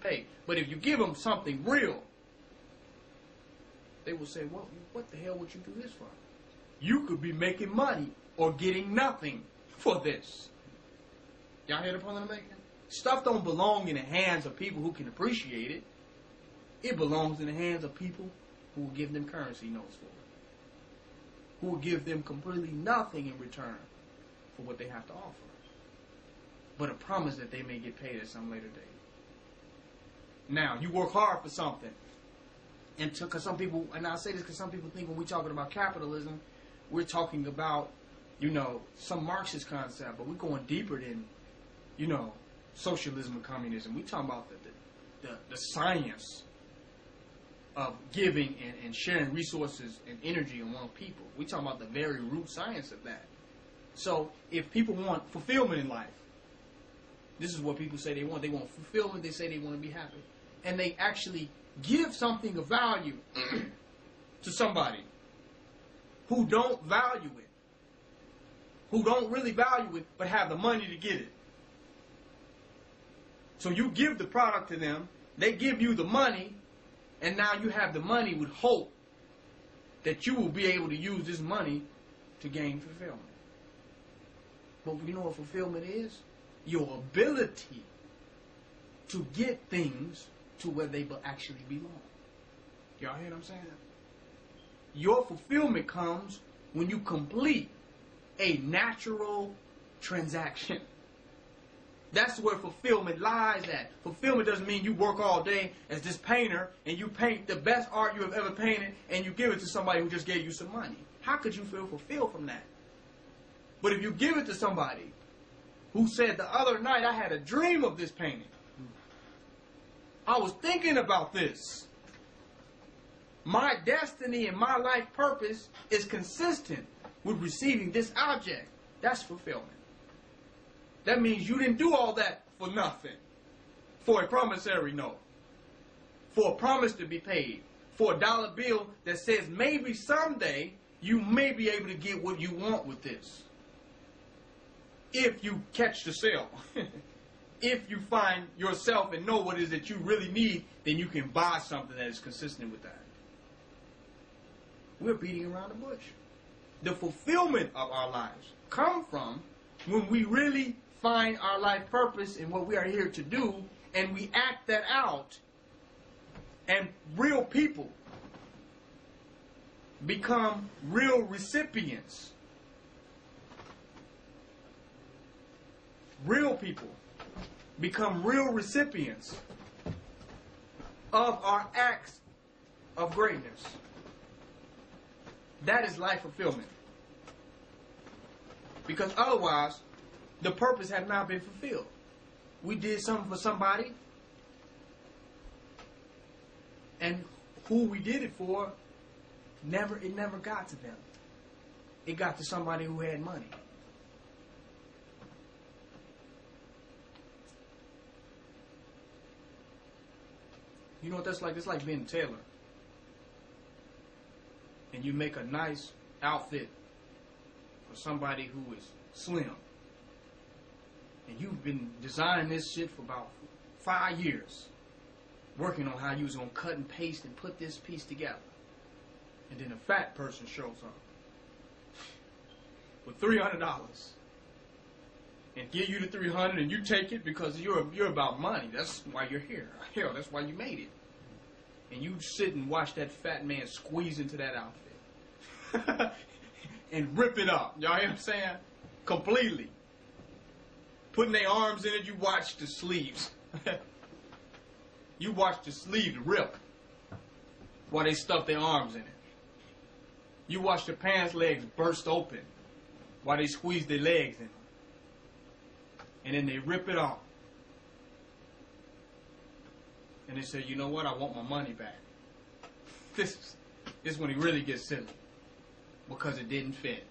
pay. But if you give them something real, they will say, well, what the hell would you do this for? You could be making money or getting nothing for this. Y'all hear the point I'm making? Stuff don't belong in the hands of people who can appreciate it. It belongs in the hands of people who will give them currency notes for it. Who will give them completely nothing in return for what they have to offer. But a promise that they may get paid at some later date. Now, you work hard for something. And because some people, and I say this because some people think when we're talking about capitalism, we're talking about, some Marxist concept, but we're going deeper than, socialism and communism. We're talking about the science of giving and sharing resources and energy among people. We're talking about the very root science of that. So if people want fulfillment in life, this is what people say they want. They want fulfillment. They say they want to be happy. And they actually give something of value to somebody who don't value it, who don't really value it, but have the money to get it. So you give the product to them, they give you the money, and now you have the money with hope that you will be able to use this money to gain fulfillment. But you know what fulfillment is? Your ability to get things to where they actually belong. Y'all hear what I'm saying? Your fulfillment comes when you complete a natural transaction. That's where fulfillment lies at. Fulfillment doesn't mean you work all day as this painter and you paint the best art you have ever painted and you give it to somebody who just gave you some money. How could you feel fulfilled from that? But if you give it to somebody who said, the other night I had a dream of this painting. I was thinking about this. My destiny and my life purpose is consistent with receiving this object. That's fulfillment. That means you didn't do all that for nothing. For a promissory note. For a promise to be paid. For a dollar bill that says maybe someday you may be able to get what you want with this. If you catch the sale. If you find yourself and know what it is that you really need, then you can buy something that is consistent with that. We're beating around the bush. The fulfillment of our lives come from when we really find our life purpose and what we are here to do, and we act that out, and real people become real recipients. Real people become real recipients of our acts of greatness. That is life fulfillment. Because otherwise, the purpose had not been fulfilled. We did something for somebody, and who we did it for, it never got to them. It got to somebody who had money. You know what that's like? It's like being a tailor. And you make a nice outfit for somebody who is slim. And you've been designing this shit for about 5 years. Working on how you was going to cut and paste and put this piece together. And then a fat person shows up with $300. And give you the $300 and you take it because you're about money. That's why you're here. Hell, that's why you made it. And you sit and watch that fat man squeeze into that outfit. And rip it up. Y'all hear what I'm saying? Completely. Putting their arms in it, you watch the sleeves. You watch the sleeves rip while they stuff their arms in it. You watch the pants legs burst open while they squeeze their legs in. And then they rip it off. And they say, you know what? I want my money back. This is when he really gets silly. Because it didn't fit.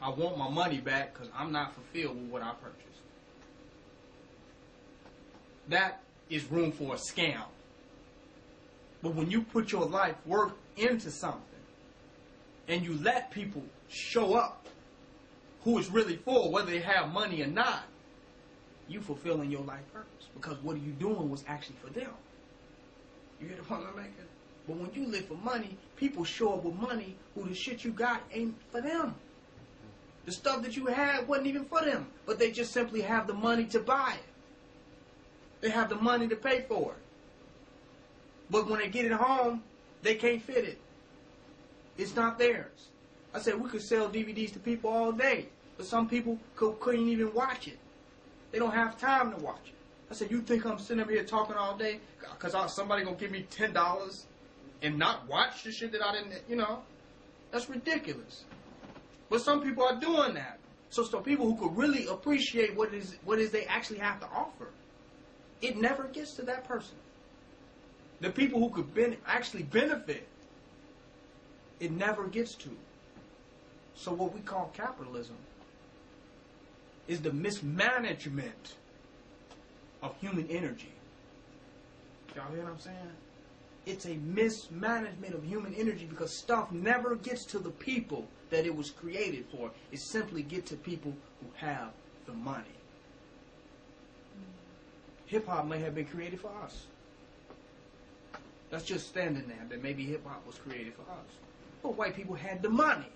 I want my money back because I'm not fulfilled with what I purchased. That is room for a scam. But when you put your life work into something and you let people show up who it's really for, whether they have money or not, you fulfilling your life purpose. Because what you doing was actually for them. You hear the point I'm making? But when you live for money, people show up with money who the shit you got ain't for them. The stuff that you had wasn't even for them. But they just simply have the money to buy it. They have the money to pay for it. But when they get it home, they can't fit it. It's not theirs. I said we could sell DVDs to people all day. But some people couldn't even watch it. They don't have time to watch it. I said, you think I'm sitting up here talking all day because somebody going to give me $10 and not watch the shit that I didn't, you know? That's ridiculous. But some people are doing that. So people who could really appreciate what is they actually have to offer, it never gets to that person. The people who could actually benefit, it never gets to. So what we call capitalism is the mismanagement of human energy. Y'all hear what I'm saying? It's a mismanagement of human energy because stuff never gets to the people that it was created for. It simply gets to people who have the money. Hip-hop may have been created for us. That's just standing there that maybe hip-hop was created for us. But white people had the money.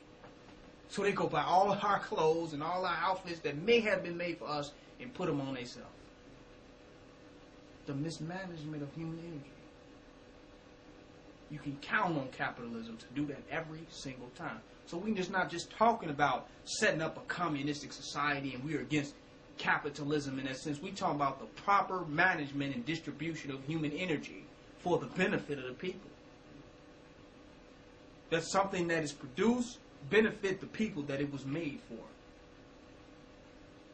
So they go buy all our clothes and all our outfits that may have been made for us and put them on themselves. The mismanagement of human energy. You can count on capitalism to do that every single time. So we're just not just talking about setting up a communistic society and we're against capitalism in that sense. We're talking about the proper management and distribution of human energy for the benefit of the people. That's something that is produced, benefit the people that it was made for.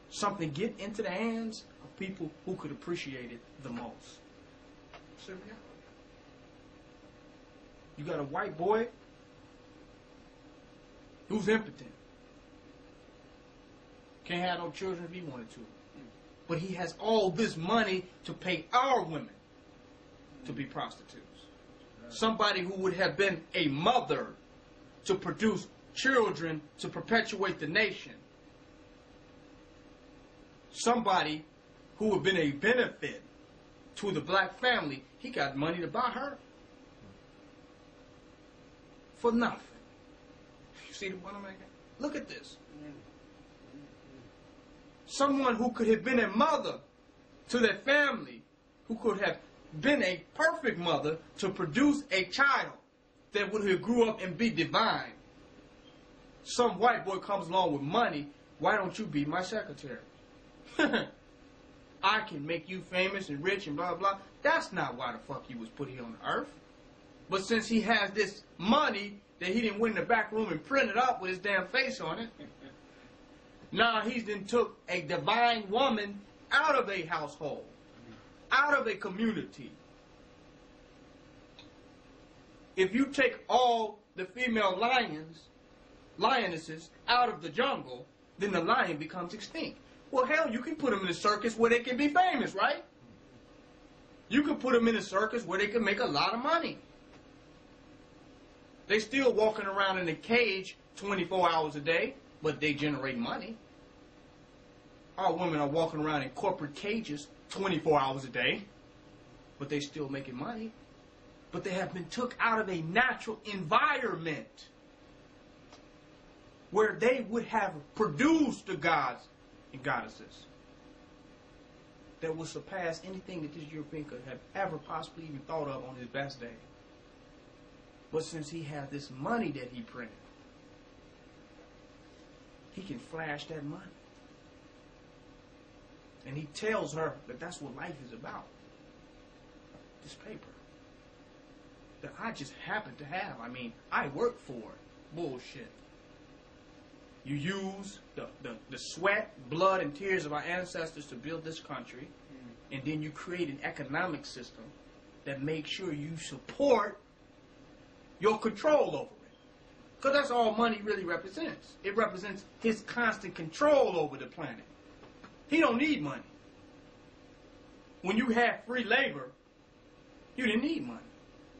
Something get into the hands of people who could appreciate it the most. It's a reality. You got a white boy who's impotent. Can't have no children if he wanted to. But he has all this money to pay our women to be prostitutes. Somebody who would have been a mother to produce children to perpetuate the nation. Somebody who would have been a benefit to the black family, he got money to buy her. For nothing. You see the point I'm making? Look at this. Someone who could have been a mother to their family, who could have been a perfect mother to produce a child that would have grew up and be divine. Some white boy comes along with money. Why don't you be my secretary? I can make you famous and rich and blah, blah. That's not why the fuck he was put here on earth. But since he has this money that he didn't win in the back room and printed up with his damn face on it, now he's then took a divine woman out of a household, out of a community. If you take all the female lionesses out of the jungle, then the lion becomes extinct. Well, hell, you can put them in a circus where they can be famous, right? You can put them in a circus where they can make a lot of money. They still walking around in a cage 24 hours a day, but they generate money. Our women are walking around in corporate cages 24 hours a day, but they still making money. But they have been took out of a natural environment where they would have produced the gods and goddesses that would surpass anything that this European could have ever possibly even thought of on his best day. But since he has this money that he printed, he can flash that money. And he tells her that that's what life is about. This paper. That I just happen to have. I mean, I work for it. Bullshit. You use the sweat, blood, and tears of our ancestors to build this country. And then you create an economic system that makes sure you support your control over it. Because that's all money really represents. It represents his constant control over the planet. He don't need money. When you had free labor, you didn't need money.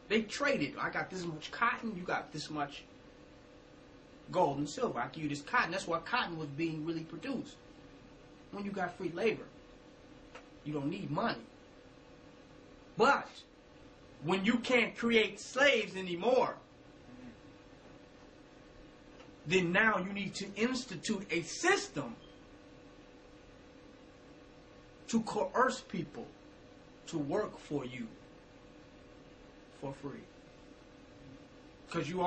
They traded. I got this much cotton, you got this much gold and silver. I give you this cotton. That's why cotton was being really produced. When you got free labor. You don't need money. But when you can't create slaves anymore, then now you need to institute a system to coerce people to work for you for free. Because you